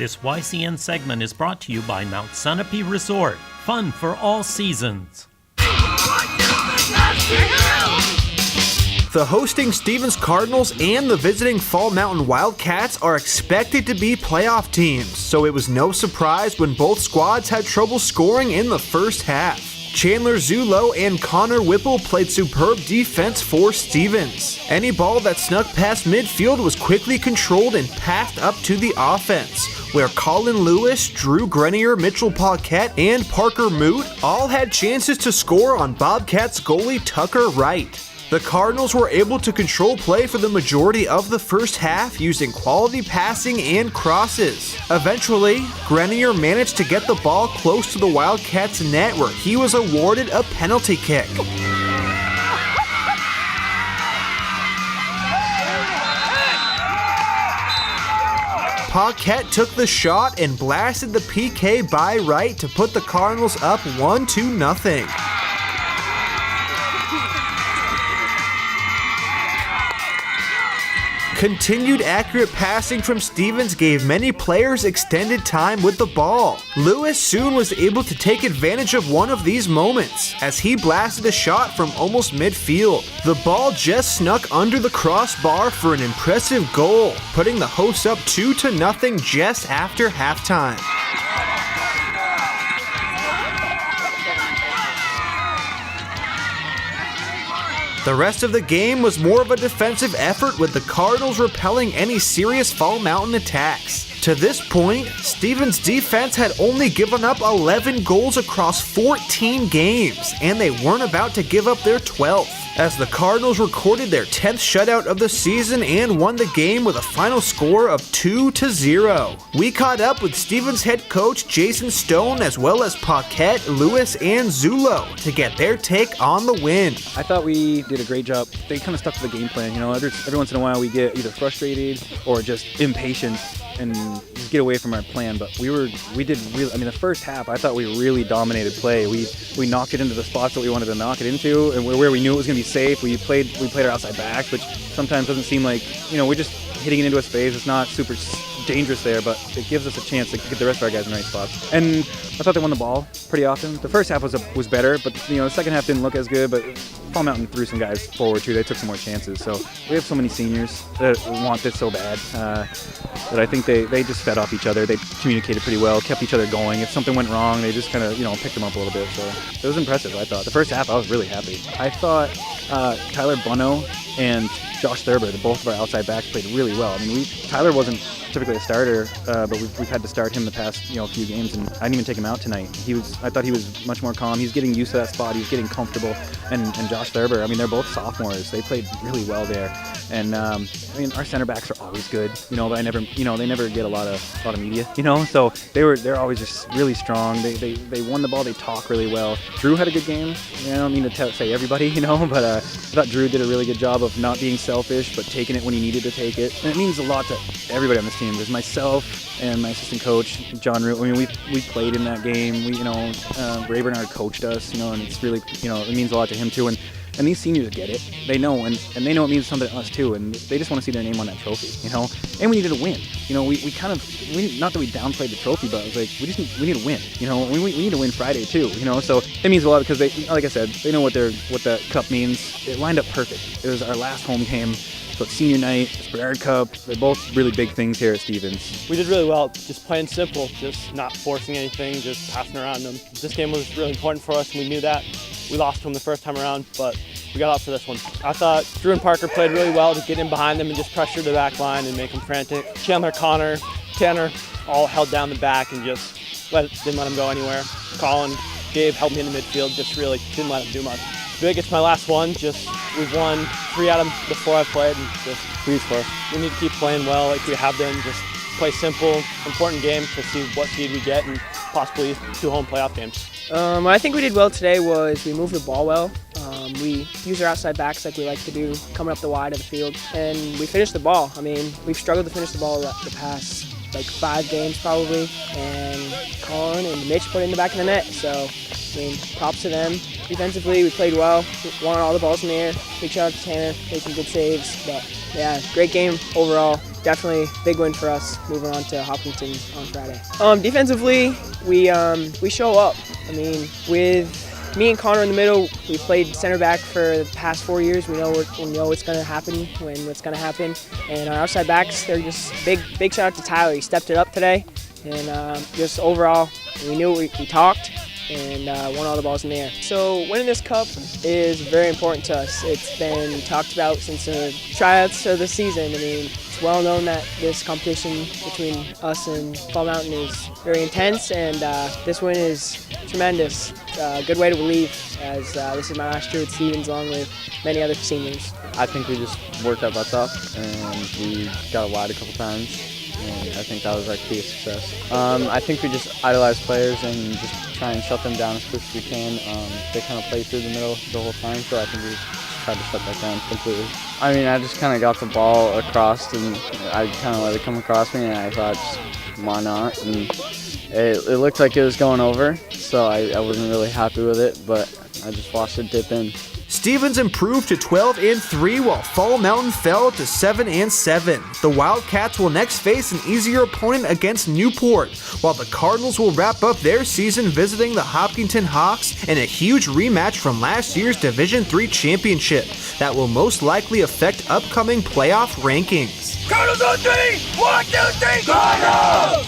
This YCN segment is brought to you by Mount Sunapee Resort. Fun for all seasons. The hosting Stevens Cardinals and the visiting Fall Mountain Wildcats are expected to be playoff teams, so it was no surprise when both squads had trouble scoring in the first half. Chandler Zulo and Connor Whipple played superb defense for Stevens. Any ball that snuck past midfield was quickly controlled and passed up to the offense, where Colin Lewis, Drew Grenier, Mitchell Paquette, and Parker Moot all had chances to score on Bobcats goalie Tucker Wright. The Cardinals were able to control play for the majority of the first half using quality passing and crosses. Eventually, Grenier managed to get the ball close to the Wildcats' net where he was awarded a penalty kick. Paquette took the shot and blasted the PK by Wright to put the Cardinals up 1-0. Continued accurate passing from Stevens gave many players extended time with the ball. Lewis soon was able to take advantage of one of these moments as he blasted a shot from almost midfield. The ball just snuck under the crossbar for an impressive goal, putting the hosts up 2-0 just after halftime. The rest of the game was more of a defensive effort, with the Cardinals repelling any serious Fall Mountain attacks. To this point, Stevens' defense had only given up 11 goals across 14 games, and they weren't about to give up their 12th, as the Cardinals recorded their 10th shutout of the season and won the game with a final score of 2-0. We caught up with Stevens head coach Jason Stone as well as Paquette, Lewis, and Zulo to get their take on the win. I thought we did a great job. They kind of stuck to the game plan. Every once in a while we get either frustrated or just impatient and just get away from our plan. But we did really. The first half I thought we really dominated play. We knocked it into the spots that we wanted to knock it into, and where we knew it was going to be safe. We played our outside backs, which sometimes doesn't seem like we're just hitting it into a space. It's not super dangerous there, but it gives us a chance to get the rest of our guys in the right spots. And I thought they won the ball pretty often. The first half was better, but the second half didn't look as good. But Fall Mountain threw some guys forward too. They took some more chances. So we have so many seniors that want this so bad that I think they just fed off each other. They communicated pretty well, kept each other going. If something went wrong, they just kind of picked them up a little bit. So it was impressive. I thought the first half I was really happy. I thought Tyler Bono and Josh Thurber, both of our outside backs, played really well. Tyler wasn't typically a starter, but we've had to start him the past few games, and I didn't even take him out tonight. I thought he was much more calm. He's getting used to that spot. He's getting comfortable. And Josh Thurber, they're both sophomores. They played really well there. And our center backs are always good. But they never get a lot of media. So they're always just really strong. They won the ball. They talk really well. Drew had a good game. I don't mean to say everybody, but I thought Drew did a really good job of not being selfish, but taking it when he needed to take it. And it means a lot to everybody on this team. There's myself and my assistant coach, John Root. We played in that game. Ray Bernard coached us, and it's really, it means a lot to him too. And these seniors get it. They know, and they know it means something to us too. And they just want to see their name on that trophy, And we needed a win. We not that we downplayed the trophy, but it was like we need to win. We need to win Friday too. So it means a lot because they, like I said, they know what the cup means. It lined up perfect. It was our last home game. So it's senior night, it's Brevard Cup. They're both really big things here at Stevens. We did really well, just playing simple, just not forcing anything, just passing around them. This game was really important for us, and we knew that. We lost them the first time around, but we got out for this one. I thought Drew and Parker played really well to get in behind them and just pressure the back line and make them frantic. Chandler, Connor, Tanner all held down the back and just didn't let them go anywhere. Colin, Gabe helped me in the midfield, just really didn't let them do much. Big, it's my last one. We've won 3 out of the 4 I've played, and just huge for us. We need to keep playing well like we have been. Just play simple, important games to see what seed we get, and possibly 2 home playoff games. What I think we did well today was we moved the ball well. We used our outside backs like we like to do, coming up the wide of the field, and we finished the ball. We've struggled to finish the ball the past 5 games probably, and Colin and Mitch put it in the back of the net. So, props to them. Defensively, we played well. We won all the balls in the air. Big shout out to Tanner, made some good saves. But yeah, great game overall. definitely big win for us moving on to Hopkinton on Friday. Defensively, we show up. I mean, with me and Connor in the middle, we played center back for the past 4 years. We know what's going to happen when what's going to happen. And our outside backs, they're just big shout out to Tyler. He stepped it up today. And just overall, we knew we talked and won all the balls in the air. So winning this cup is very important to us. It's been talked about since the tryouts of the season. I mean, it's well known that this competition between us and Fall Mountain is very intense, and this win is tremendous. Good way to leave, as this is my last year with Stevens along with many other seniors. I think we just worked our butts off and we got wide a couple times. And I think that was our key to success. I think we just idolize players and just try and shut them down as quick as we can. They kind of play through the middle the whole time, so I think we tried to shut that down completely. I mean, I just kind of got the ball across and I kind of let it come across me, and I thought, why not? And it looked like it was going over, so I wasn't really happy with it, but I just watched it dip in. Stevens improved to 12-3 while Fall Mountain fell to 7-7. The Wildcats will next face an easier opponent against Newport, while the Cardinals will wrap up their season visiting the Hopkinton Hawks in a huge rematch from last year's Division III championship that will most likely affect upcoming playoff rankings. Cardinals on 3! 1, 2, 3, Cardinals!